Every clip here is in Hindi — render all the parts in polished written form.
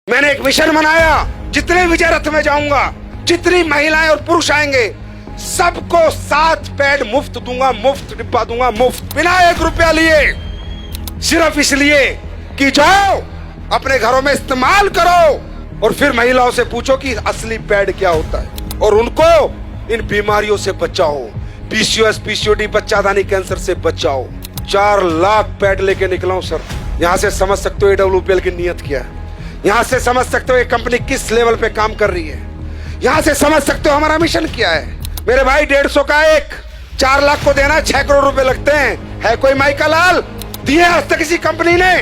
मैंने एक मिशन बनाया, जितने विजय रथ में जाऊंगा, जितनी महिलाएं और पुरुष आएंगे, सबको 7 पैड मुफ्त दूंगा, मुफ्त डिब्बा दूंगा, मुफ्त, बिना 1 रुपया लिए, सिर्फ इसलिए कि जाओ अपने घरों में इस्तेमाल करो और फिर महिलाओं से पूछो कि असली पैड क्या होता है और उनको इन बीमारियों से बचाओ, पीसीओएस, पीसीओडी, बच्चादानी कैंसर से बचाओ। 4 लाख पैड लेके निकला हूं सर। यहां से समझ सकते हो AWPL की नीयत क्या है, यहां से समझ सकते हो ये कंपनी किस लेवल पे काम कर रही है, यहां से समझ सकते हो हमारा मिशन क्या है। मेरे भाई 150 का एक, 4 लाख को देना 6 करोड़ रुपए लगते हैं। है कोई माई का लाल दिए आज तक किसी कंपनी ने?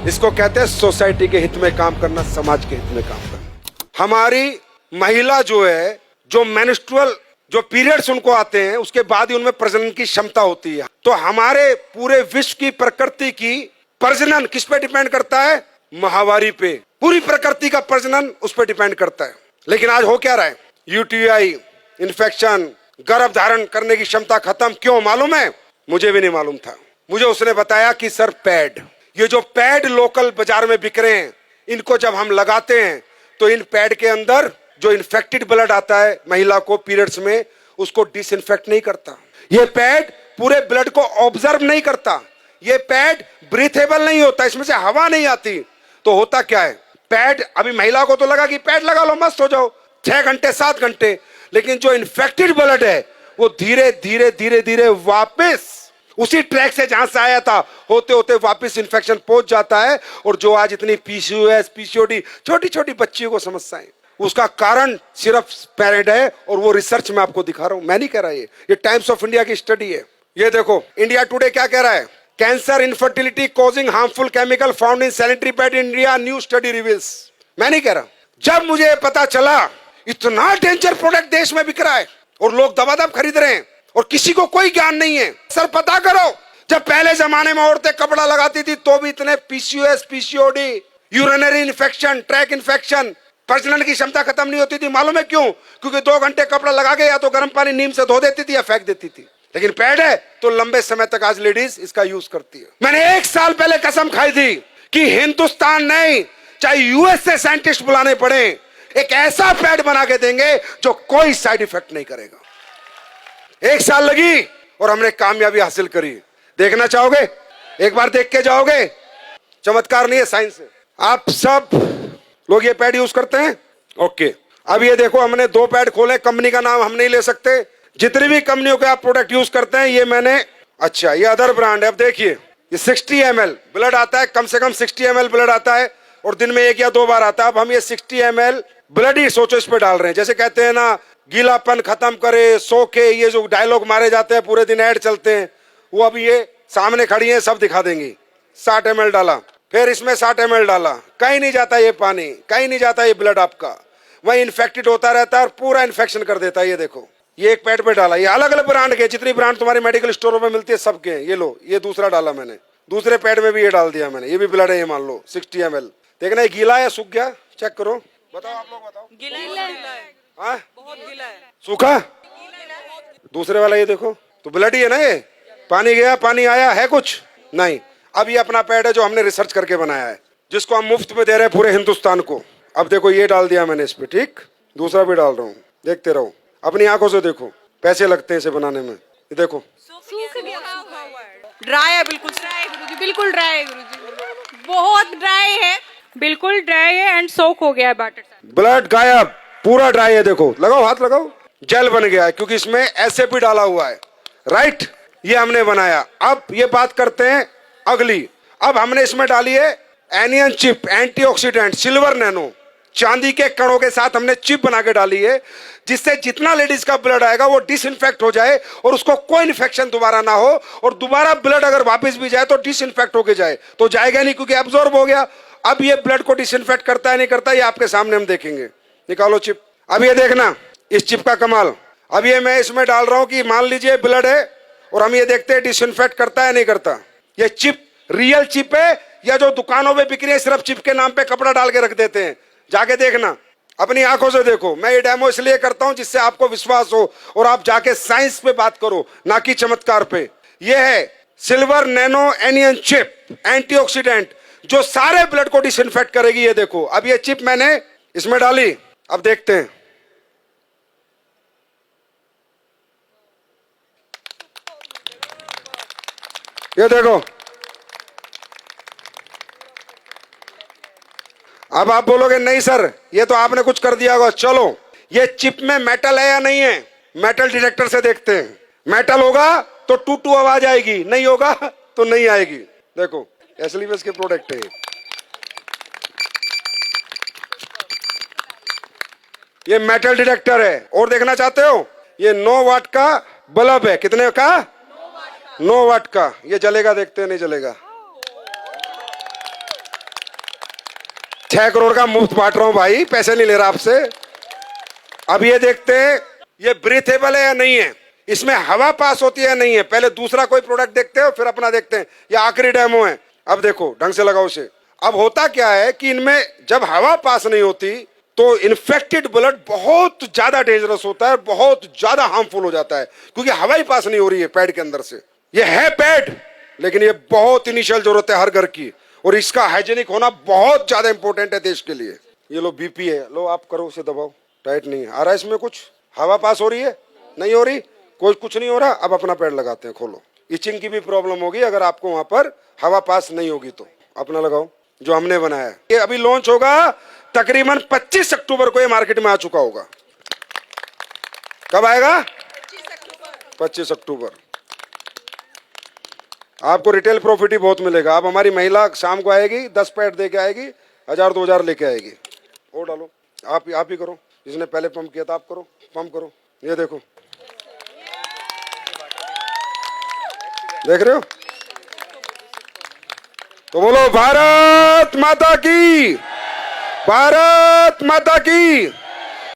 इसको कहते हैं सोसाइटी के हित में काम करना, समाज के हित में काम करना। हमारी महिला जो है, जो मेंस्ट्रुअल जो पीरियड्स उनको आते हैं, उसके बाद ही उनमें प्रजनन की क्षमता होती है। तो हमारे पूरे विश्व की प्रकृति की प्रजनन किस पे डिपेंड करता है? माहवारी पे। पूरी प्रकृति का प्रजनन उस पर डिपेंड करता है। लेकिन आज हो क्या रहा है? यूटीआई, इन्फेक्शन, गर्भ धारण करने की क्षमता खत्म। क्यों मालूम है? मुझे भी नहीं मालूम था। मुझे उसने बताया कि सर पैड, ये जो पैड लोकल बाजार में बिक रहे हैं, इनको जब हम लगाते हैं तो इन पैड के अंदर जो इन्फेक्टेड ब्लड आता है महिला को पीरियड्स में, उसको डिसइंफेक्ट नहीं करता। ये पैड पूरे ब्लड को ऑब्जर्व नहीं करता। ये पैड ब्रीथेबल नहीं होता, इसमें से हवा नहीं आती। तो होता क्या है? पैड, अभी महिला को तो लगा कि पैड लगा लो मस्त हो जाओ, 6 घंटे 7 घंटे, लेकिन जो इन्फेक्टेड ब्लड है वो धीरे धीरे धीरे धीरे वापस उसी ट्रैक से जहां से आया था होते होते वापस इन्फेक्शन पहुंच जाता है। और जो आज इतनी पीसीओएस, पीसीओडी, छोटी छोटी बच्चियों को समस्याएं, उसका कारण सिर्फ पैड है। और वो रिसर्च में आपको दिखा रहा हूं, मैं नहीं कह रहा, ये टाइम्स ऑफ इंडिया की स्टडी है। ये देखो इंडिया टुडे क्या कह रहा है? Cancer, infertility causing harmful chemical found in sanitary pad in India, new study reveals. मैं नहीं कह रहा। जब मुझे पता चला इतना डेंजर प्रोडक्ट देश में बिक रहा है और लोग दबादब खरीद रहे हैं और किसी को कोई ज्ञान नहीं है, सर पता करो, जब पहले जमाने में औरतें कपड़ा लगाती थी तो भी इतने PCOS, PCOD, urinary infection, track infection, प्रजनन की क्षमता खत्म नहीं होती थी। मालूम है क्यों? क्योंकि 2 घंटे कपड़ा लगा के या तो गर्म पानी नीम से धो देती थी या फेंक देती थी। लेकिन पैड है तो लंबे समय तक आज लेडीज इसका यूज करती है। मैंने 1 साल पहले कसम खाई थी कि हिंदुस्तान नहीं, चाहे यूएस से साइंटिस्ट बुलाने पड़े, एक ऐसा पैड बना के देंगे जो कोई साइड इफेक्ट नहीं करेगा। 1 साल लगी और हमने कामयाबी हासिल करी। देखना चाहोगे? एक बार देख के जाओगे। चमत्कार नहीं है, साइंस है। आप सब लोग ये पैड यूज करते हैं? ओके, अब ये देखो हमने 2 पैड खोले, कंपनी का नाम हम नहीं ले सकते। जितनी भी कंपनियों के आप प्रोडक्ट यूज करते हैं, ये मैंने, अच्छा ये अदर ब्रांड है। अब देखिए ये 60 ml ब्लड आता है, कम से कम 60 ml ब्लड आता है और दिन में 1 या 2 बार आता है। अब हम ये 60 ml ब्लड ही सोचो इस पे डाल रहे हैं। जैसे कहते हैं ना, गीलापन खत्म करे, सो के, ये जो डायलॉग मारे जाते हैं, पूरे दिन ऐड चलते हैं, वो अभी ये सामने खड़ी है, सब दिखा देंगी। 60 ml डाला, फिर इसमें 60 ml डाला, कहीं नहीं जाता ये पानी, कहीं नहीं जाता ये ब्लड आपका, वही इन्फेक्टेड होता रहता है और पूरा इन्फेक्शन कर देता है। ये देखो ये एक पैड पे डाला, ये अलग अलग ब्रांड के, जितनी ब्रांड तुम्हारे मेडिकल स्टोरों में मिलती है सबके। ये लो, ये दूसरा डाला मैंने, दूसरे पैड में भी ये डाल दिया मैंने, ये भी ब्लड है, ये मान लो 60 ml। देखना ये गीला है सूख गया, चेक करो, बताओ आप लोग बताओ। गीला है, हाँ बहुत गीला है। सूखा? दूसरे वाला ये देखो तो ब्लड ही है ना, ये पानी गया पानी आया है कुछ नहीं। अब ये अपना पैड है जो हमने रिसर्च करके बनाया है, जिसको हम मुफ्त में दे रहे हैं पूरे हिंदुस्तान को। अब देखो ये डाल दिया मैंने इस पे, ठीक, दूसरा भी डाल रहा हूँ, देखते रहो, अपनी आंखों से देखो, पैसे लगते हैं इसे बनाने में। ये देखो ड्राई है, बिल्कुल ड्राई है गुरुजी, बिल्कुल ड्राई है गुरुजी, बहुत ड्राई है, बिल्कुल ड्राई है एंड सोक हो गया है वाटर से। ब्लड गायब, पूरा ड्राई है। देखो लगाओ, हाथ लगाओ, जेल बन गया है क्योंकि इसमें ऐसे भी डाला हुआ है, राइट, ये हमने बनाया। अब ये बात करते हैं अगली। अब हमने इसमें डाली है anion chip, antioxidant, silver nano, चांदी के कणों के साथ हमने चिप बना के डाली है, जिससे जितना लेडीज का ब्लड आएगा वो डिसइंफेक्ट हो जाए और उसको कोई इन्फेक्शन दोबारा ना हो, और दोबारा ब्लड अगर वापस भी जाए तो डिसइंफेक्ट होके जाए। तो जाएगा नहीं क्योंकि एब्जॉर्ब हो गया। अब ये ब्लड को डिसइंफेक्ट करता है नहीं करता, ये आपके सामने हम देखेंगे। निकालो चिप। अब ये देखना इस चिप का कमाल। अब ये मैं इसमें डाल रहा हूं कि मान लीजिए ब्लड है और हम ये देखते हैं डिसइंफेक्ट करता है नहीं करता। ये चिप रियल चिप है या जो दुकानों में बिक रही है सिर्फ चिप के नाम पे कपड़ा डाल के रख देते हैं? जाके देखना, अपनी आंखों से देखो। मैं ये डेमो इसलिए करता हूं जिससे आपको विश्वास हो और आप जाके साइंस पे बात करो, ना कि चमत्कार पे। ये है silver nano anion chip antioxidant, जो सारे ब्लड को डिसइंफेक्ट करेगी। ये देखो, अब ये चिप मैंने इसमें डाली, अब देखते हैं। ये देखो, अब आप बोलोगे नहीं सर ये तो आपने कुछ कर दिया होगा। चलो ये चिप में मेटल है या नहीं है, मेटल डिटेक्टर से देखते हैं। मेटल होगा तो टू टू आवाज आएगी, नहीं होगा तो नहीं आएगी। देखो एसलीवेस के प्रोडक्ट है ये मेटल डिटेक्टर है। और देखना चाहते हो, ये 9 वाट का बल्ब है। कितने का? 9 वाट का। ये जलेगा, देखते हैं नहीं जलेगा। 6 करोड़ का मुफ्त बांट रहा हूं भाई, पैसे नहीं ले रहा आपसे। अब ये देखते हैं ये ब्रीथेबल है या नहीं है, इसमें हवा पास होती है या नहीं है। पहले दूसरा कोई प्रोडक्ट देखते हो फिर अपना देखते हैं। ये आखिरी डेमो है। अब देखो ढंग से लगाओ इसे। अब होता क्या है कि इनमें जब हवा पास नहीं होती तो इन्फेक्टेड ब्लड बहुत ज्यादा डेंजरस होता है, बहुत ज्यादा हार्मफुल हो जाता है, क्योंकि हवा ही पास नहीं हो रही है पैड के अंदर से। ये है पैड, लेकिन ये बहुत इनिशियल जरूरत है हर घर की, और इसका हाइजीनिक होना बहुत ज्यादा इंपॉर्टेंट है देश के लिए। ये लो बीपी है, लो आप करो, उसे दबाओ। टाइट नहीं है, आ रहा है इसमें कुछ? हवा पास हो रही है? नहीं हो रही? कोई कुछ नहीं हो रहा। अब अपना पैड लगाते हैं, खोलो। इचिंग की भी प्रॉब्लम होगी अगर आपको वहां पर हवा पास नहीं होगी तो। अपना लगाओ जो हमने बनाया है। ये अभी लॉन्च होगा तकरीबन 25 अक्टूबर को, ये मार्केट में आ चुका होगा। कब आएगा? 25 अक्टूबर। आपको रिटेल प्रॉफिट ही बहुत मिलेगा। अब हमारी महिला शाम को आएगी, 10 पैड दे के आएगी, 1000-2000 लेके आएगी। और डालो, आप ही करो, जिसने पहले पंप किया था आप करो, पंप करो। ये देखो, देख रहे हो? तो बोलो भारत माता की, भारत माता की।